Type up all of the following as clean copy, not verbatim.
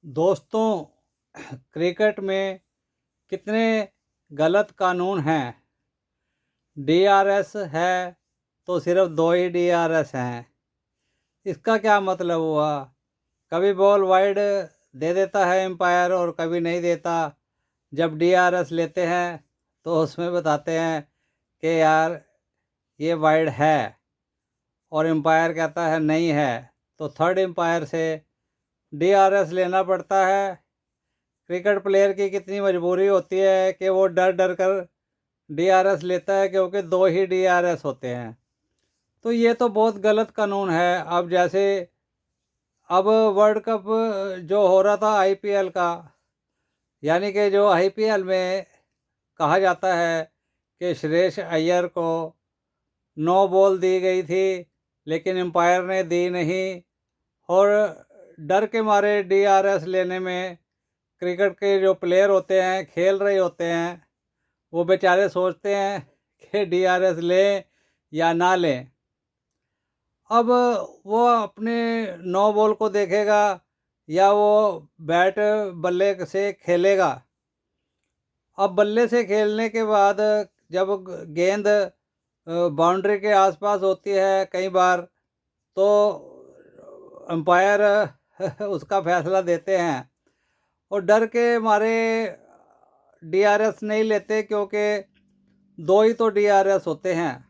दोस्तों, क्रिकेट में कितने गलत कानून हैं। डीआरएस है तो सिर्फ दो ही डीआरएस हैं। इसका क्या मतलब हुआ? कभी बॉल वाइड दे देता है एम्पायर और कभी नहीं देता। जब डीआरएस लेते हैं तो उसमें बताते हैं कि यार ये वाइड है और एम्पायर कहता है नहीं है, तो थर्ड एम्पायर से डीआरएस लेना पड़ता है। क्रिकेट प्लेयर की कितनी मजबूरी होती है कि वो डर डर कर डीआरएस लेता है, क्योंकि दो ही डीआरएस होते हैं। तो ये तो बहुत गलत कानून है। अब जैसे अब वर्ल्ड कप जो हो रहा था आईपीएल का, यानी कि जो आईपीएल में कहा जाता है कि श्रेयस अय्यर को नो बॉल दी गई थी लेकिन एम्पायर ने दी नहीं, और डर के मारे डीआरएस लेने में क्रिकेट के जो प्लेयर होते हैं, खेल रहे होते हैं, वो बेचारे सोचते हैं कि डीआरएस लें या ना लें। अब वो अपने नो बॉल को देखेगा या वो बैट बल्ले से खेलेगा। अब बल्ले से खेलने के बाद जब गेंद बाउंड्री के आसपास होती है कई बार, तो अंपायर उसका फैसला देते हैं और डर के मारे डीआरएस नहीं लेते, क्योंकि दो ही तो डीआरएस होते हैं।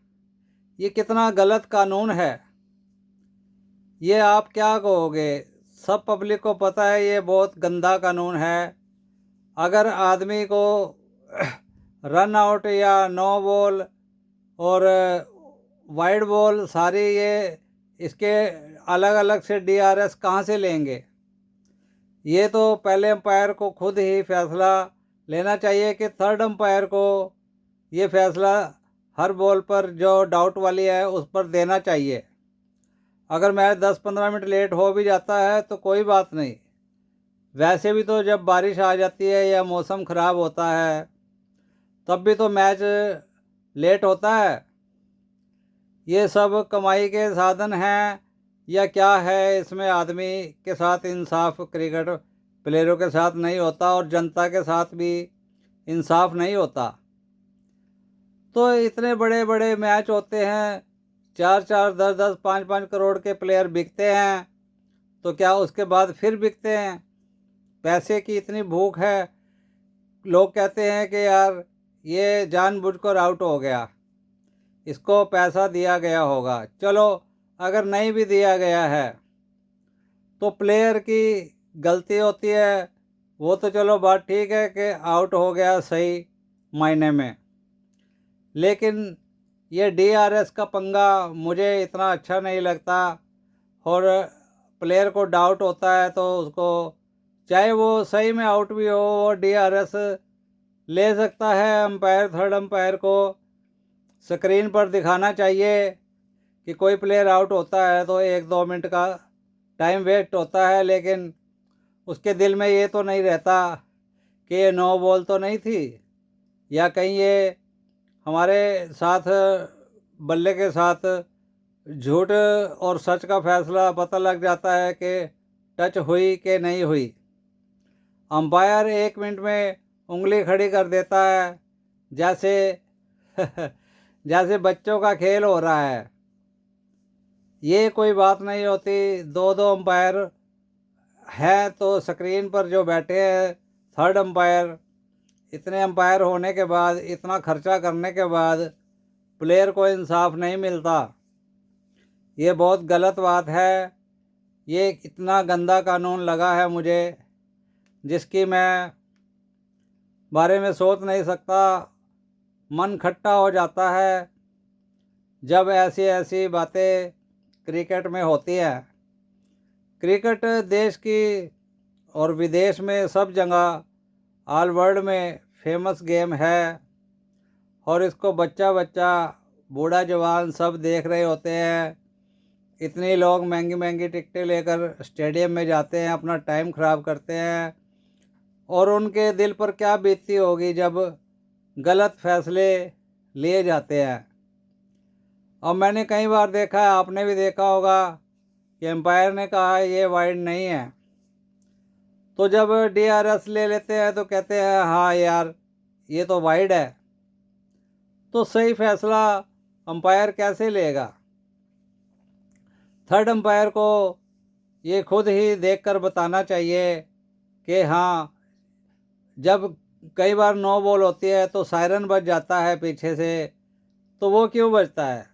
ये कितना गलत कानून है, ये आप क्या कहोगे? सब पब्लिक को पता है ये बहुत गंदा कानून है। अगर आदमी को रन आउट या नो बॉल और वाइड बॉल सारी, ये इसके अलग अलग से डीआरएस कहाँ से लेंगे? ये तो पहले अंपायर को खुद ही फैसला लेना चाहिए कि थर्ड अंपायर को ये फैसला हर बॉल पर जो डाउट वाली है उस पर देना चाहिए। अगर मैच 10-15 मिनट लेट हो भी जाता है तो कोई बात नहीं। वैसे भी तो जब बारिश आ जाती है या मौसम ख़राब होता है तब भी तो मैच लेट होता है। ये सब कमाई के साधन हैं या क्या है? इसमें आदमी के साथ इंसाफ क्रिकेट प्लेयरों के साथ नहीं होता और जनता के साथ भी इंसाफ नहीं होता। तो इतने बड़े बड़े मैच होते हैं, 4-4, 10-10, 5-5 करोड़ के प्लेयर बिकते हैं, तो क्या उसके बाद फिर बिकते हैं? पैसे की इतनी भूख है। लोग कहते हैं कि यार ये जानबूझकर आउट हो गया, इसको पैसा दिया गया होगा। चलो, अगर नहीं भी दिया गया है तो प्लेयर की गलती होती है, वो तो चलो बात ठीक है कि आउट हो गया सही मायने में। लेकिन ये डीआरएस का पंगा मुझे इतना अच्छा नहीं लगता। और प्लेयर को डाउट होता है तो उसको, चाहे वो सही में आउट भी हो, वो डीआरएस ले सकता है। अंपायर, थर्ड अंपायर को स्क्रीन पर दिखाना चाहिए कि कोई प्लेयर आउट होता है तो 1-2 मिनट का टाइम वेस्ट होता है, लेकिन उसके दिल में ये तो नहीं रहता कि ये नो बॉल तो नहीं थी, या कहीं ये हमारे साथ बल्ले के साथ झूठ और सच का फैसला पता लग जाता है कि टच हुई कि नहीं हुई। अंपायर 1 मिनट में उंगली खड़ी कर देता है, जैसे जैसे बच्चों का खेल हो रहा है। ये कोई बात नहीं होती। दो दो अंपायर है तो स्क्रीन पर जो बैठे हैं थर्ड अंपायर, इतने अंपायर होने के बाद, इतना खर्चा करने के बाद प्लेयर को इंसाफ नहीं मिलता। ये बहुत गलत बात है। ये इतना गंदा कानून लगा है मुझे, जिसकी मैं बारे में सोच नहीं सकता। मन खट्टा हो जाता है जब ऐसी ऐसी बातें क्रिकेट में होती है। क्रिकेट देश की और विदेश में सब जगह, ऑल वर्ल्ड में फेमस गेम है, और इसको बच्चा बच्चा, बूढ़ा जवान सब देख रहे होते हैं। इतने लोग महंगी महंगी टिकटें लेकर स्टेडियम में जाते हैं, अपना टाइम ख़राब करते हैं, और उनके दिल पर क्या बीतती होगी जब गलत फैसले लिए जाते हैं। और मैंने कई बार देखा है, आपने भी देखा होगा, कि एम्पायर ने कहा ये वाइड नहीं है, तो जब DRS ले लेते हैं तो कहते हैं हाँ यार ये तो वाइड है। तो सही फैसला अंपायर कैसे लेगा? थर्ड अंपायर को ये खुद ही देखकर बताना चाहिए कि हाँ, जब कई बार नो बॉल होती है तो सायरन बज जाता है पीछे से, तो वो क्यों बजता है?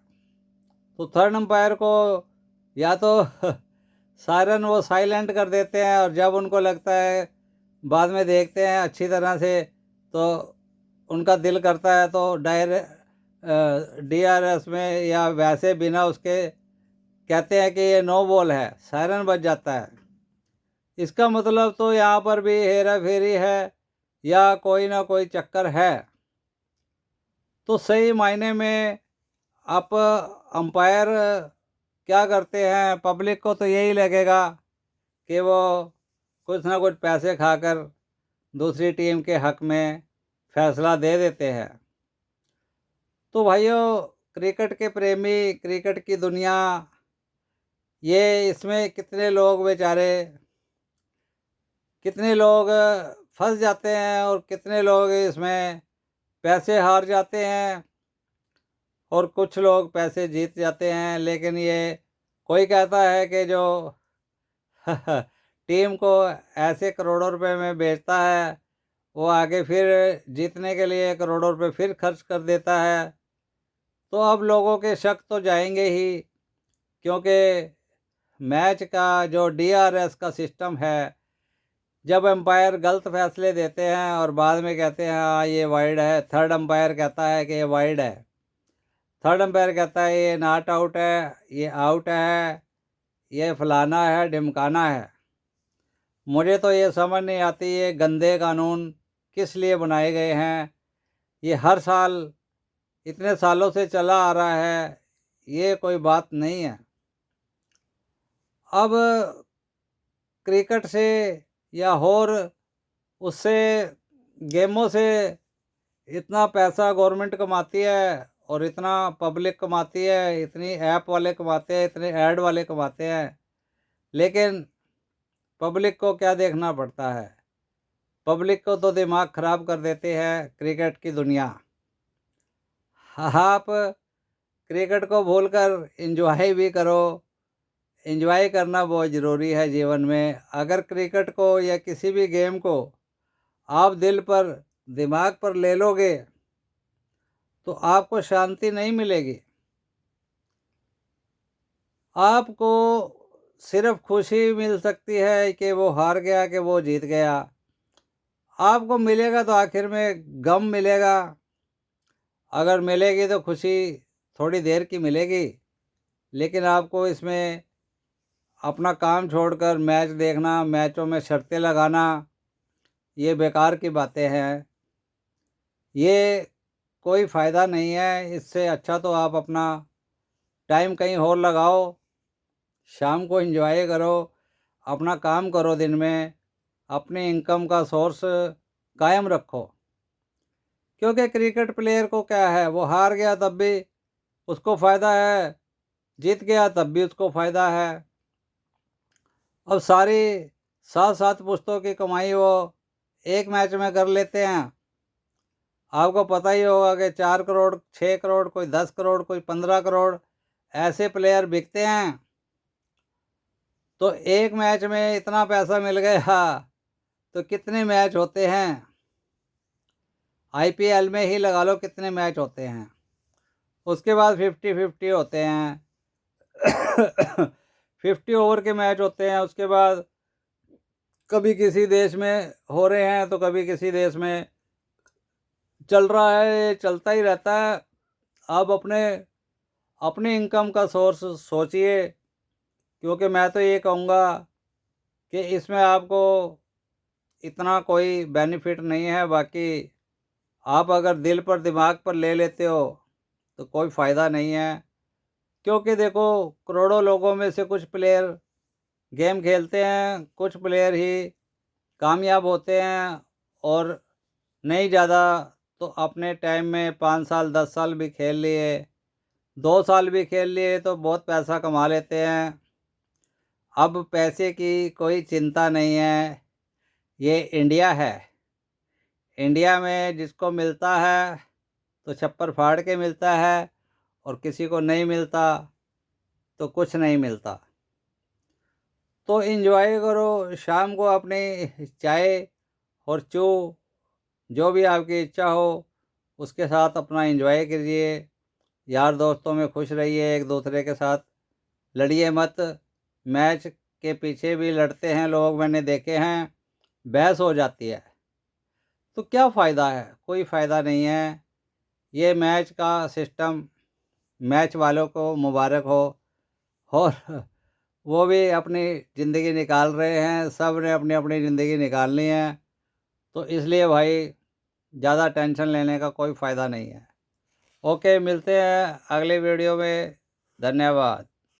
तो थर्ड अंपायर को या तो सायरन वो साइलेंट कर देते हैं, और जब उनको लगता है, बाद में देखते हैं अच्छी तरह से, तो उनका दिल करता है तो DRS में या वैसे बिना उसके कहते हैं कि ये नो बॉल है, सायरन बज जाता है। इसका मतलब तो यहाँ पर भी हेरा फेरी है या कोई ना कोई चक्कर है। तो सही मायने में आप अंपायर क्या करते हैं, पब्लिक को तो यही लगेगा कि वो कुछ ना कुछ पैसे खाकर दूसरी टीम के हक में फैसला दे देते हैं। तो भाइयों, क्रिकेट के प्रेमी, क्रिकेट की दुनिया, ये इसमें कितने लोग बेचारे, कितने लोग फंस जाते हैं और कितने लोग इसमें पैसे हार जाते हैं और कुछ लोग पैसे जीत जाते हैं। लेकिन ये कोई कहता है कि जो टीम को ऐसे करोड़ों रुपए में बेचता है, वो आगे फिर जीतने के लिए करोड़ों रुपए फिर खर्च कर देता है। तो अब लोगों के शक तो जाएंगे ही, क्योंकि मैच का जो DRS का सिस्टम है, जब एम्पायर गलत फैसले देते हैं और बाद में कहते हैं हाँ ये वाइड है, थर्ड एम्पायर कहता है कि ये वाइड है, थर्ड एम्पायर कहता है ये नॉट आउट है, ये आउट है, ये फलाना है, ढिमकाना है। मुझे तो ये समझ नहीं आती ये गंदे कानून किस लिए बनाए गए हैं। ये हर साल इतने सालों से चला आ रहा है, ये कोई बात नहीं है। अब क्रिकेट से या और उससे गेमों से इतना पैसा गवर्नमेंट कमाती है और इतना पब्लिक कमाती है, इतनी ऐप वाले कमाते हैं, इतने ऐड वाले कमाते हैं, लेकिन पब्लिक को क्या देखना पड़ता है? पब्लिक को तो दिमाग ख़राब कर देते हैं क्रिकेट की दुनिया। आप क्रिकेट को भूलकर एंजॉय भी करो। एंजॉय करना बहुत ज़रूरी है जीवन में। अगर क्रिकेट को या किसी भी गेम को आप दिल पर, दिमाग पर ले लोगे तो आपको शांति नहीं मिलेगी। आपको सिर्फ खुशी मिल सकती है कि वो हार गया, कि वो जीत गया। आपको मिलेगा तो आखिर में गम मिलेगा। अगर मिलेगी तो खुशी थोड़ी देर की मिलेगी, लेकिन आपको इसमें अपना काम छोड़कर मैच देखना, मैचों में शर्तें लगाना, ये बेकार की बातें हैं। ये कोई फ़ायदा नहीं है। इससे अच्छा तो आप अपना टाइम कहीं और लगाओ, शाम को एंजॉय करो, अपना काम करो, दिन में अपनी इनकम का सोर्स कायम रखो। क्योंकि क्रिकेट प्लेयर को क्या है, वो हार गया तब भी उसको फ़ायदा है, जीत गया तब भी उसको फ़ायदा है। अब सारी 7-7 पुश्तों की कमाई वो एक मैच में कर लेते हैं। आपको पता ही होगा कि 4 करोड़, 6 करोड़, कोई 10 करोड़, कोई 15 करोड़ ऐसे प्लेयर बिकते हैं। तो एक मैच में इतना पैसा मिल गया तो कितने मैच होते हैं? IPL में ही लगा लो कितने मैच होते हैं। उसके बाद 50-50 होते हैं। 50 ओवर के मैच होते हैं। उसके बाद कभी किसी देश में हो रहे हैं तो कभी किसी देश में चल रहा है, चलता ही रहता है। आप अपने इनकम का सोर्स सोचिए, क्योंकि मैं तो ये कहूँगा कि इसमें आपको इतना कोई बेनिफिट नहीं है। बाकी आप अगर दिल पर, दिमाग पर ले लेते हो तो कोई फ़ायदा नहीं है। क्योंकि देखो, करोड़ों लोगों में से कुछ प्लेयर गेम खेलते हैं, कुछ प्लेयर ही कामयाब होते हैं, और नहीं ज़्यादा तो अपने टाइम में 5 साल 10 साल भी खेल लिए, 2 साल भी खेल लिए तो बहुत पैसा कमा लेते हैं। अब पैसे की कोई चिंता नहीं है। ये इंडिया है। इंडिया में जिसको मिलता है तो छप्पर फाड़ के मिलता है, और किसी को नहीं मिलता तो कुछ नहीं मिलता। तो एंजॉय करो शाम को अपनी चाय और चू, जो भी आपकी इच्छा हो उसके साथ अपना एंजॉय कीजिए। यार दोस्तों में खुश रहिए, एक दूसरे के साथ लड़िए मत। मैच के पीछे भी लड़ते हैं लोग, मैंने देखे हैं, बहस हो जाती है। तो क्या फ़ायदा है? कोई फ़ायदा नहीं है। ये मैच का सिस्टम, मैच वालों को मुबारक हो। और वो भी अपनी ज़िंदगी निकाल रहे हैं, सब ने अपनी अपनी ज़िंदगी निकालनी है। तो इसलिए भाई ज़्यादा टेंशन लेने का कोई फ़ायदा नहीं है। ओके, मिलते हैं अगले वीडियो में। धन्यवाद।